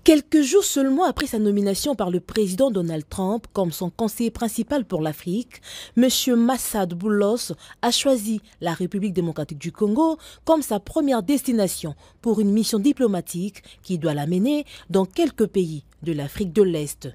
Quelques jours seulement après sa nomination par le président Donald Trump comme son conseiller principal pour l'Afrique, M. Massad Boulos a choisi la République démocratique du Congo comme sa première destination pour une mission diplomatique qui doit l'amener dans quelques pays de l'Afrique de l'Est.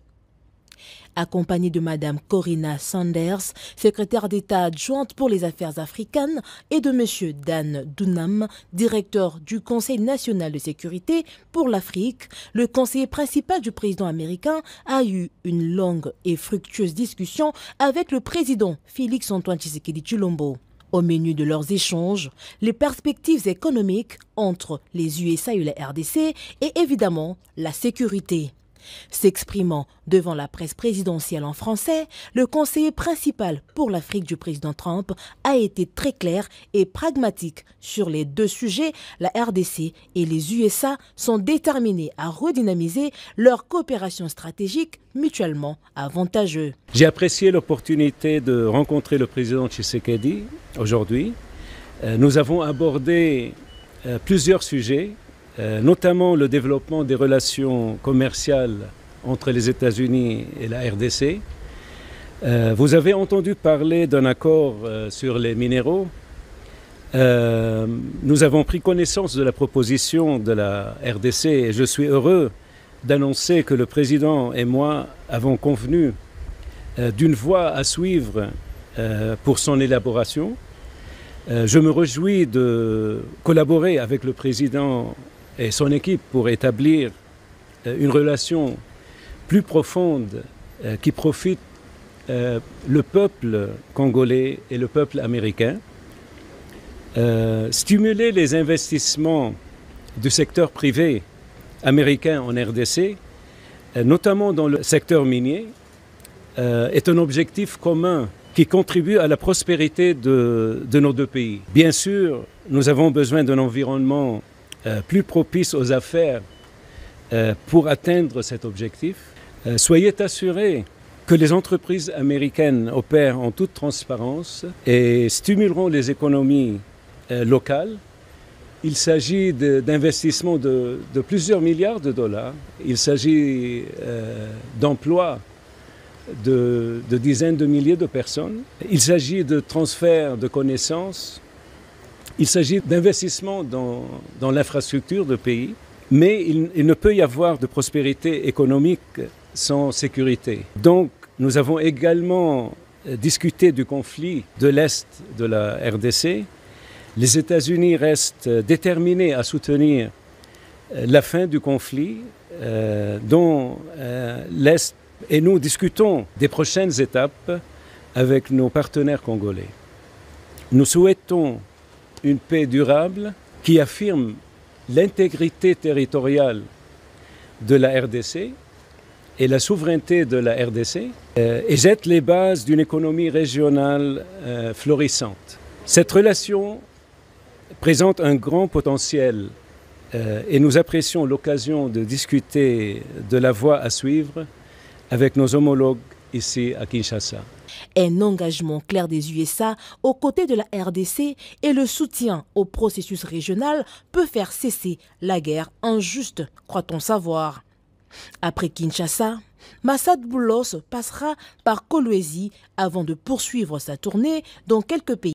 Accompagné de Mme Corinna Sanders, secrétaire d'État adjointe pour les affaires africaines, et de M. Dan Dunham, directeur du Conseil national de sécurité pour l'Afrique, le conseiller principal du président américain a eu une longue et fructueuse discussion avec le président Félix-Antoine Tshisekedi Tshilombo. Au menu de leurs échanges, les perspectives économiques entre les USA et la RDC et évidemment la sécurité. S'exprimant devant la presse présidentielle en français, le conseiller principal pour l'Afrique du président Trump a été très clair et pragmatique sur les deux sujets. La RDC et les USA sont déterminés à redynamiser leur coopération stratégique mutuellement avantageuse. J'ai apprécié l'opportunité de rencontrer le président Tshisekedi aujourd'hui. Nous avons abordé plusieurs sujets, notamment le développement des relations commerciales entre les États-Unis et la RDC. Vous avez entendu parler d'un accord sur les minéraux. Nous avons pris connaissance de la proposition de la RDC et je suis heureux d'annoncer que le président et moi avons convenu d'une voie à suivre pour son élaboration. Je me réjouis de collaborer avec le président et son équipe pour établir une relation plus profonde qui profite le peuple congolais et le peuple américain. Stimuler les investissements du secteur privé américain en RDC, notamment dans le secteur minier, est un objectif commun qui contribue à la prospérité de nos deux pays. Bien sûr, nous avons besoin d'un environnement plus propice aux affaires pour atteindre cet objectif. Soyez assurés que les entreprises américaines opèrent en toute transparence et stimuleront les économies locales. Il s'agit d'investissements de plusieurs milliards de dollars. Il s'agit d'emplois de dizaines de milliers de personnes. Il s'agit de transferts de connaissances. Il s'agit d'investissements dans l'infrastructure du pays, mais il ne peut y avoir de prospérité économique sans sécurité. Donc, nous avons également discuté du conflit de l'Est de la RDC. Les États-Unis restent déterminés à soutenir la fin du conflit dont l'Est, et nous discutons des prochaines étapes avec nos partenaires congolais. Nous souhaitons une paix durable qui affirme l'intégrité territoriale de la RDC et la souveraineté de la RDC et jette les bases d'une économie régionale florissante. Cette relation présente un grand potentiel et nous apprécions l'occasion de discuter de la voie à suivre avec nos homologues ici à Kinshasa. Un engagement clair des USA aux côtés de la RDC et le soutien au processus régional peut faire cesser la guerre injuste, croit-on savoir. Après Kinshasa, Massad Boulos passera par Kolwezi avant de poursuivre sa tournée dans quelques pays.